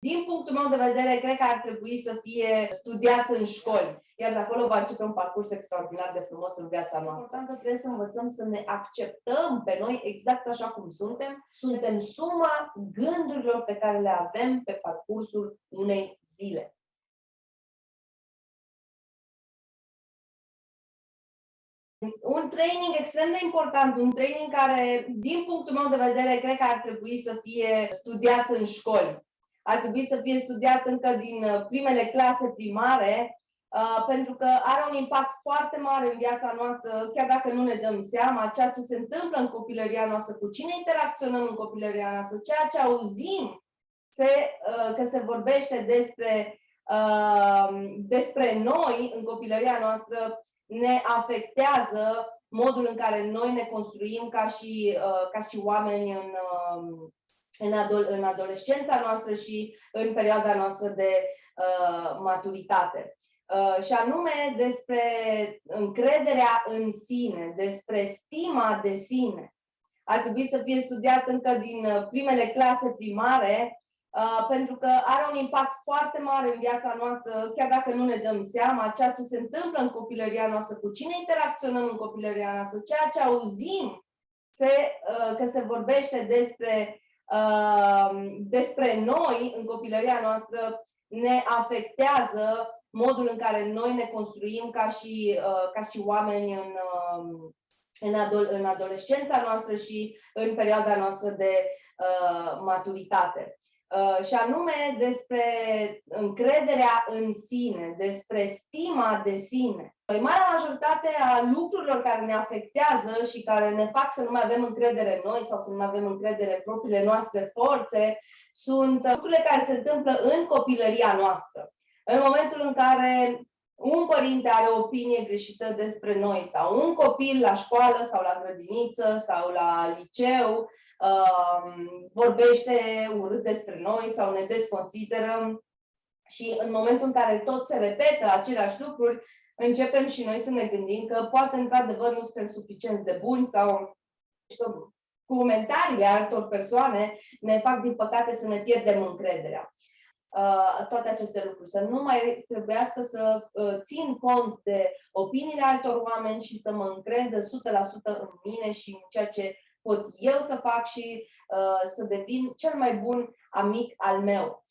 Din punctul meu de vedere, cred că ar trebui să fie studiat în școli, iar de acolo va începe un parcurs extraordinar de frumos în viața noastră. Trebuie să învățăm să ne acceptăm pe noi exact așa cum suntem. Suntem suma gândurilor pe care le avem pe parcursul unei zile. Un training extrem de important, un training care, din punctul meu de vedere, cred că ar trebui să fie studiat în școli. Ar trebui să fie studiat încă din primele clase primare, pentru că are un impact foarte mare în viața noastră, chiar dacă nu ne dăm seama, ceea ce se întâmplă în copilăria noastră, cu cine interacționăm în copilăria noastră, ceea ce auzim că se vorbește despre noi în copilăria noastră, ne afectează modul în care noi ne construim ca și oameni în adolescența noastră și în perioada noastră de maturitate. Și anume despre încrederea în sine, despre stima de sine. Ar trebui să fie studiat încă din primele clase primare, pentru că are un impact foarte mare în viața noastră, chiar dacă nu ne dăm seama, ceea ce se întâmplă în copilăria noastră, cu cine interacționăm în copilăria noastră, ceea ce auzim că se vorbește despre noi în copilăria noastră, ne afectează modul în care noi ne construim ca și oameni în adolescența noastră și în perioada noastră de maturitate. Și anume despre încrederea în sine, despre stima de sine. Marea majoritate a lucrurilor care ne afectează și care ne fac să nu mai avem încredere în noi sau să nu mai avem încredere în propriile noastre forțe sunt lucrurile care se întâmplă în copilăria noastră. În momentul în care un părinte are o opinie greșită despre noi sau un copil la școală sau la grădiniță sau la liceu vorbește urât despre noi sau ne desconsideră și în momentul în care tot se repetă aceleași lucruri, începem și noi să ne gândim că poate într-adevăr nu suntem suficient de buni sau comentariile altor persoane ne fac din păcate să ne pierdem încrederea. Toate aceste lucruri, să nu mai trebuiască să țin cont de opiniile altor oameni și să mă încred 100% în mine și în ceea ce pot eu să fac și să devin cel mai bun amic al meu,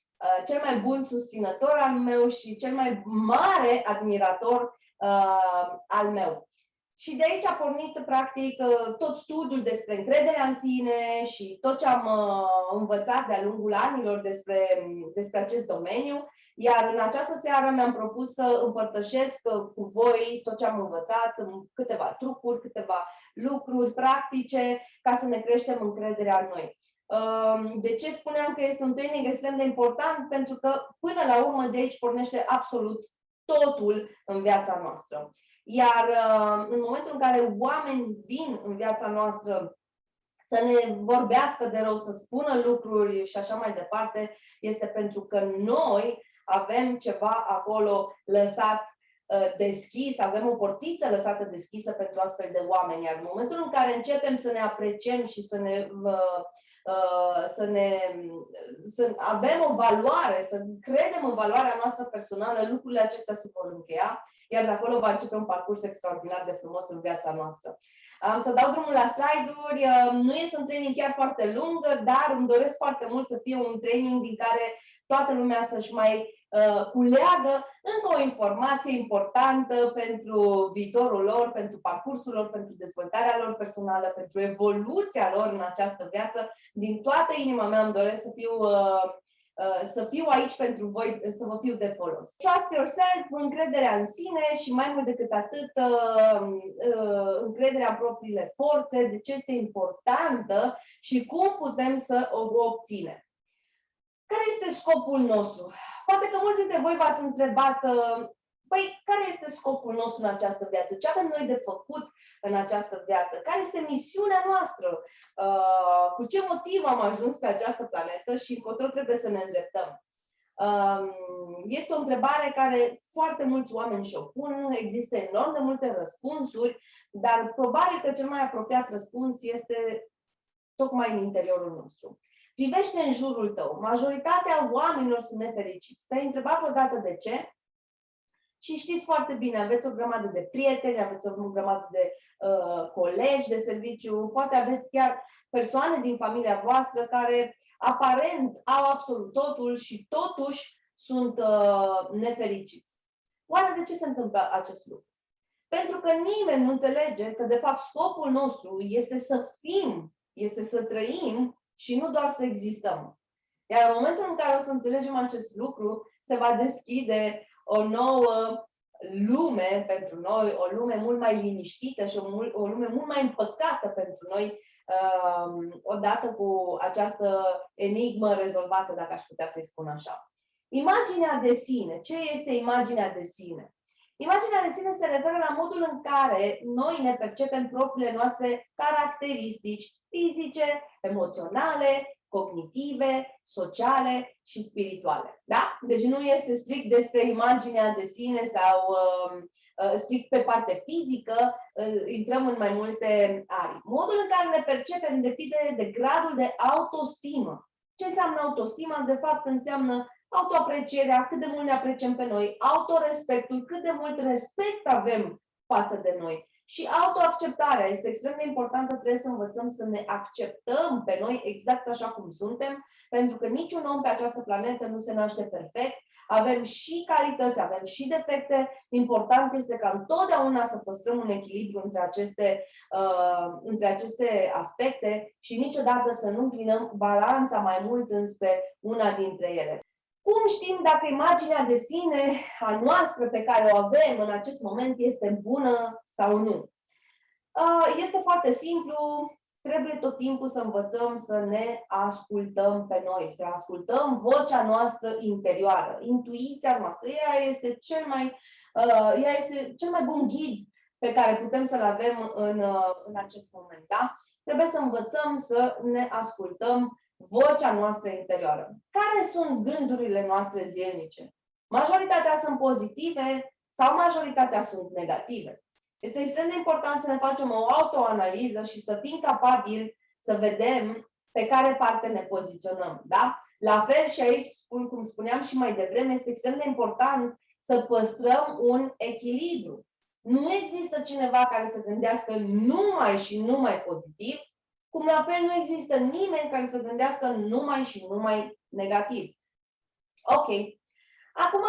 cel mai bun susținător al meu și cel mai mare admirator al meu. Și de aici a pornit, practic, tot studiul despre încrederea în sine și tot ce am învățat de-a lungul anilor despre acest domeniu. Iar în această seară mi-am propus să împărtășesc cu voi tot ce am învățat, câteva trucuri, câteva lucruri practice, ca să ne creștem încrederea în noi. De ce spuneam că este un training extrem de important? Pentru că, până la urmă, de aici pornește absolut totul în viața noastră. Iar în momentul în care oameni vin în viața noastră să ne vorbească de rău, să spună lucruri și așa mai departe, este pentru că noi avem ceva acolo lăsat deschis, avem o portiță lăsată deschisă pentru astfel de oameni. Iar în momentul în care începem să ne apreciem și să avem o valoare, să credem în valoarea noastră personală, lucrurile acestea se vor încheia, iar de acolo va începe un parcurs extraordinar de frumos în viața noastră. Am să dau drumul la slide-uri. Nu este un training chiar foarte lung, dar îmi doresc foarte mult să fie un training din care toată lumea să-și mai culeagă încă o informație importantă pentru viitorul lor, pentru parcursul lor, pentru dezvoltarea lor personală, pentru evoluția lor în această viață. Din toată inima mea îmi doresc să fiu aici pentru voi, să vă fiu de folos. Trust yourself, încrederea în sine și mai mult decât atât, încrederea în propriile forțe, de ce este importantă și cum putem să o obținem. Care este scopul nostru? Poate că mulți dintre voi v-ați întrebat, păi, care este scopul nostru în această viață? Ce avem noi de făcut în această viață? Care este misiunea noastră? Cu ce motiv am ajuns pe această planetă și încotro trebuie să ne îndreptăm? Este o întrebare care foarte mulți oameni și-o pun, există enorm de multe răspunsuri, dar probabil că cel mai apropiat răspuns este tocmai în interiorul nostru. Privește în jurul tău. Majoritatea oamenilor sunt nefericiți. Te-ai întrebat vreodată de ce? Și știți foarte bine, aveți o grămadă de prieteni, aveți o grămadă de colegi de serviciu, poate aveți chiar persoane din familia voastră care aparent au absolut totul și totuși sunt nefericiți. Oare de ce se întâmplă acest lucru? Pentru că nimeni nu înțelege că, de fapt, scopul nostru este să fim, este să trăim și nu doar să existăm. Iar în momentul în care o să înțelegem acest lucru, se va deschide o nouă lume pentru noi, o lume mult mai liniștită și o lume mult mai împăcată pentru noi, odată cu această enigmă rezolvată, dacă aș putea să-i spun așa. Imaginea de sine. Ce este imaginea de sine? Imaginea de sine se referă la modul în care noi ne percepem propriile noastre caracteristici fizice, emoționale, cognitive, sociale și spirituale. Da? Deci nu este strict despre imaginea de sine sau strict pe parte fizică, intrăm în mai multe arii. Modul în care ne percepem depinde de gradul de autostimă. Ce înseamnă autostima? De fapt înseamnă autoaprecierea, cât de mult ne apreciem pe noi, autorespectul, cât de mult respect avem față de noi. Și autoacceptarea este extrem de importantă, trebuie să învățăm să ne acceptăm pe noi exact așa cum suntem, pentru că niciun om pe această planetă nu se naște perfect, avem și calități, avem și defecte. Important este ca întotdeauna să păstrăm un echilibru între aceste aspecte și niciodată să nu înclinăm balanța mai mult înspre una dintre ele. Cum știm dacă imaginea de sine a noastră pe care o avem în acest moment este bună sau nu? Este foarte simplu, trebuie tot timpul să învățăm să ne ascultăm pe noi, să ascultăm vocea noastră interioară, intuiția noastră. Ea este cel mai bun ghid pe care putem să-l avem în acest moment. Da? Trebuie să învățăm să ne ascultăm vocea noastră interioară. Care sunt gândurile noastre zilnice? Majoritatea sunt pozitive sau majoritatea sunt negative? Este extrem de important să ne facem o autoanaliză și să fim capabili să vedem pe care parte ne poziționăm. Da? La fel și aici, cum spuneam și mai devreme, este extrem de important să păstrăm un echilibru. Nu există cineva care să gândească numai și numai pozitiv, cum la fel nu există nimeni care să gândească numai și numai negativ. Ok. Acum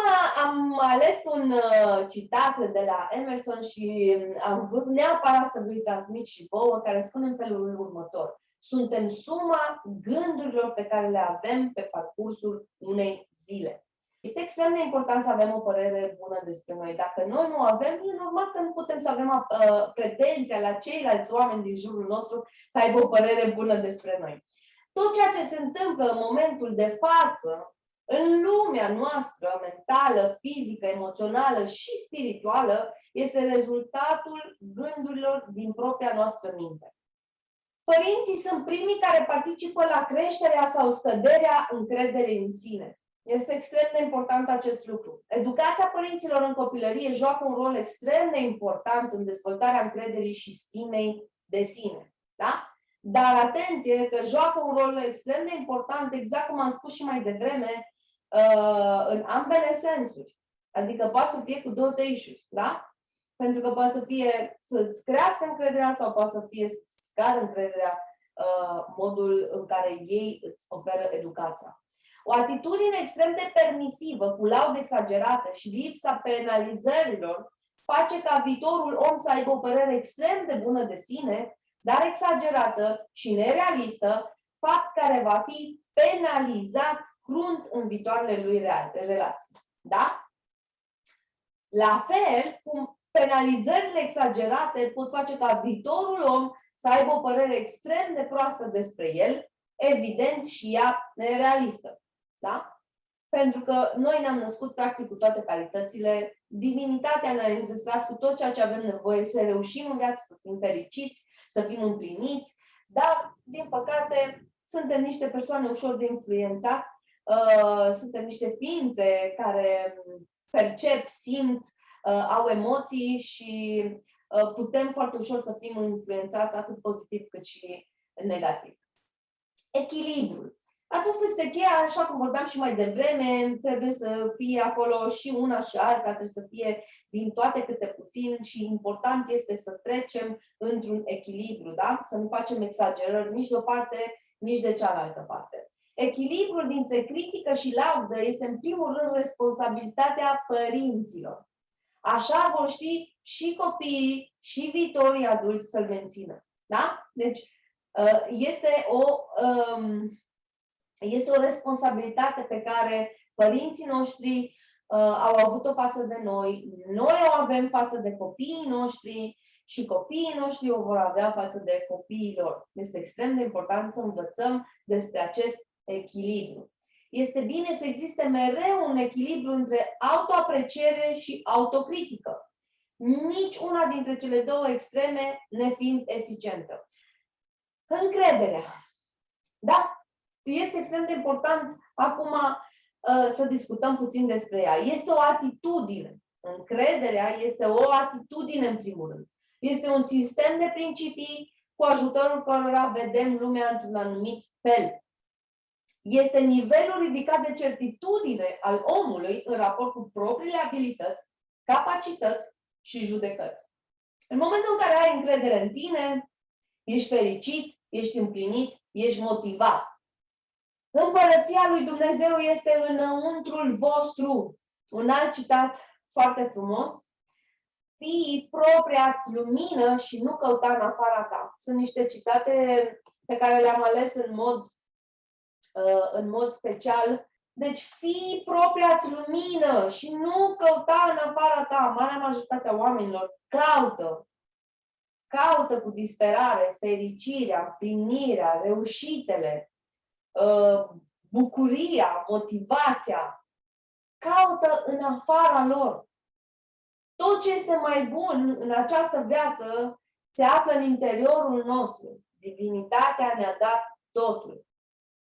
am ales un citat de la Emerson și am vrut neapărat să vi-l transmit și vouă, care spune în felul următor. Suntem suma gândurilor pe care le avem pe parcursul unei zile. Este extrem de important să avem o părere bună despre noi. Dacă noi nu avem, e normal că nu putem să avem pretenția la ceilalți oameni din jurul nostru să aibă o părere bună despre noi. Tot ceea ce se întâmplă în momentul de față, în lumea noastră mentală, fizică, emoțională și spirituală, este rezultatul gândurilor din propria noastră minte. Părinții sunt primii care participă la creșterea sau scăderea încrederii în sine. Este extrem de important acest lucru. Educația părinților în copilărie joacă un rol extrem de important în dezvoltarea încrederii și stimei de sine. Da? Dar atenție că joacă un rol extrem de important, exact cum am spus și mai devreme, în ambele sensuri. Adică poate să fie cu două tăișuri. Da? Pentru că poate să fie să-ți crească încrederea sau poate să fie să scadă încrederea modul în care ei îți oferă educația. O atitudine extrem de permisivă, cu laude exagerate și lipsa penalizărilor face ca viitorul om să aibă o părere extrem de bună de sine, dar exagerată și nerealistă, fapt care va fi penalizat crunt în viitoarele lui relații. Da? La fel cum penalizările exagerate pot face ca viitorul om să aibă o părere extrem de proastă despre el, evident și ea nerealistă. Da? Pentru că noi ne-am născut practic cu toate calitățile, divinitatea ne-a înzestrat cu tot ceea ce avem nevoie să reușim în viață, să fim fericiți, să fim împliniți, dar, din păcate, suntem niște persoane ușor de influențat, suntem niște ființe care percep, simt, au emoții și putem foarte ușor să fim influențați atât pozitiv cât și negativ. Echilibrul. Aceasta este cheia, așa cum vorbeam și mai devreme, trebuie să fie acolo și una și alta, trebuie să fie din toate câte puțin și important este să trecem într-un echilibru, da? Să nu facem exagerări nici de o parte, nici de cealaltă parte. Echilibrul dintre critică și laudă este în primul rând responsabilitatea părinților. Așa vor ști și copiii și viitorii adulți să-l mențină. Da? Deci este o responsabilitate pe care părinții noștri au avut-o față de noi, noi o avem față de copiii noștri și copiii noștri o vor avea față de copiii lor. Este extrem de important să învățăm despre acest echilibru. Este bine să existe mereu un echilibru între autoapreciere și autocritică. Nici una dintre cele două extreme nefiind eficientă. Încrederea. Da? Este extrem de important acum să discutăm puțin despre ea. Este o atitudine. Încrederea este o atitudine în primul rând. Este un sistem de principii cu ajutorul cărora vedem lumea într-un anumit fel. Este nivelul ridicat de certitudine al omului în raport cu propriile abilități, capacități și judecăți. În momentul în care ai încredere în tine, ești fericit, ești împlinit, ești motivat. Împărăția lui Dumnezeu este înăuntrul vostru. Un alt citat foarte frumos. Fii propria-ți lumină și nu căuta în afara ta. Sunt niște citate pe care le-am ales în mod special. Deci fii propria-ți lumină și nu căuta în afara ta. Marea majoritate a oamenilor caută cu disperare fericirea, împlinirea, reușitele, bucuria, motivația. Caută în afara lor. Tot ce este mai bun în această viață se află în interiorul nostru. Divinitatea ne-a dat totul.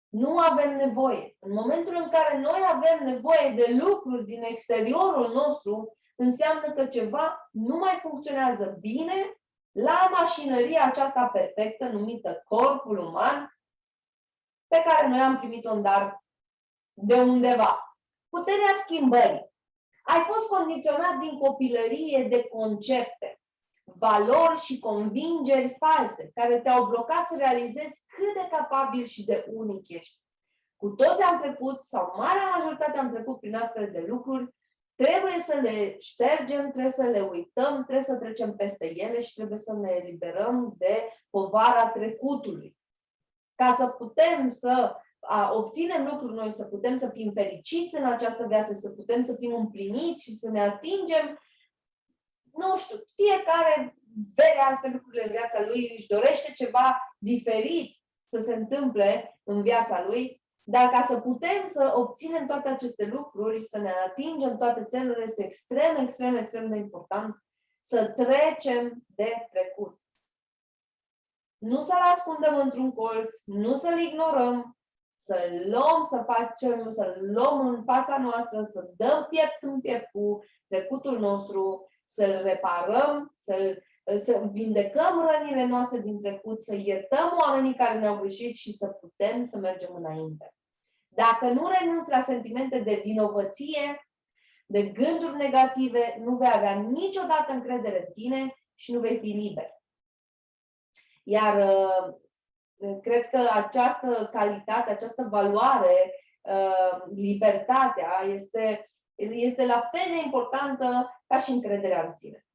Nu avem nevoie. În momentul în care noi avem nevoie de lucruri din exteriorul nostru, înseamnă că ceva nu mai funcționează bine la mașinăria aceasta perfectă numită corpul uman, pe care noi am primit-o în dar de undeva. Puterea schimbării. Ai fost condiționat din copilărie de concepte, valori și convingeri false, care te-au blocat să realizezi cât de capabil și de unic ești. Cu toți am trecut, sau marea majoritate am trecut prin astfel de lucruri, trebuie să le ștergem, trebuie să le uităm, trebuie să trecem peste ele și trebuie să ne eliberăm de povara trecutului. Ca să putem să obținem lucruri noi, să putem să fim fericiți în această viață, să putem să fim împliniți și să ne atingem, nu știu, fiecare vede alte lucruri în viața lui, își dorește ceva diferit să se întâmple în viața lui, dar ca să putem să obținem toate aceste lucruri, să ne atingem toate țelurile, este extrem, extrem, extrem de important să trecem de trecut. Nu să-l ascundem într-un colț, nu să-l ignorăm, să-l luăm, să-l luăm în fața noastră, să dăm piept în piept cu trecutul nostru, să-l reparăm, să vindecăm rănile noastre din trecut, să iertăm oamenii care ne-au greșit și să putem să mergem înainte. Dacă nu renunți la sentimente de vinovăție, de gânduri negative, nu vei avea niciodată încredere în tine și nu vei fi liber. Iar cred că această calitate, această valoare, libertatea, este la fel de importantă ca și încrederea în sine.